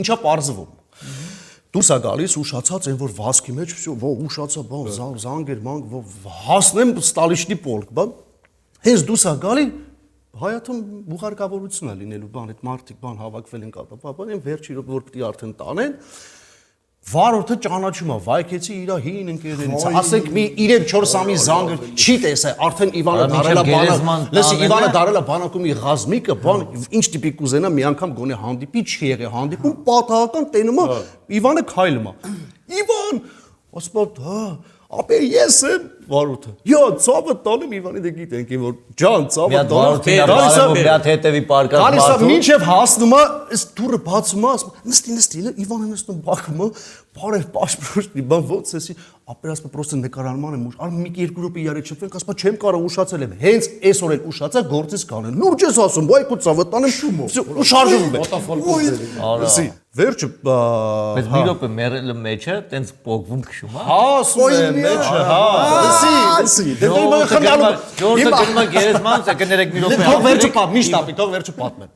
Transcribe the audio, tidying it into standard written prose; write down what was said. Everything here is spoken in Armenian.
Ինչա պարզվում։ Դուրս է գալիս ուշացած այն որ վազքի մեջ всё, ուշացա, բան, զանգեր, մանկ, հասնեմ Ստալիշնի պոլկ, բան։ Հենց դուրս է գալի հայաթում բուխարկավորություն է լինելու, բան, այդ մարդիկ բան հավաքվել են կատապապան, այն վերջի րոպե որ պիտի արդեն տանեն, վարորդը ճանաչում է, վայքեցի իր հին ընկերներից, ասենք մի 3-4 ամի զանգը չի տեսա, արդեն Իվանը դարել է բանակ, լսի Իվանը դարել է բանակումի ռազմիկը, բան, ինչ տիպի կուզենա մի անգամ գոնե հանդիպի, չի եղել հանդիպում, պատահական տենում է, Իվանը քայլում է։ Իվան, ասում հա ապե ես եմ վարորդը։ Յո, ծավը տանում Իվանի դե գիտենք են որ ջան, ծավը տանում։ Մի հատ հետևի պարկած մարդու։ Գալիս է մինչև հասնում է, այս դուրը բացում է, ասում նստի, Իվանը նստում բախում է, բարև պաշտպրոշտի, բան ոնց էսի, ապեր ասում պրոստը նկարանման եմ ուշ, ար մի 2 րոպե իրար չփվենք, ասում չեմ կարող ուշացել եմ, հենց այսօր էլ ուշացա գործից կանեն։ Լուրջ ես ասում, վայ քո ծավը տանեմ շումո։ Ու շարժվում է։ Վերջը բայց մի րոպե մեռելը մեջը տենց պոկվում քշում է։ Հա, ասում է մեջը, հա։ Լսի, դե դու խնդալու։ Ժորտը գնում է գերեզման, կներեք մի րոպե։ Թող վերջը միշտ ապի, թող վերջը պատմեմ։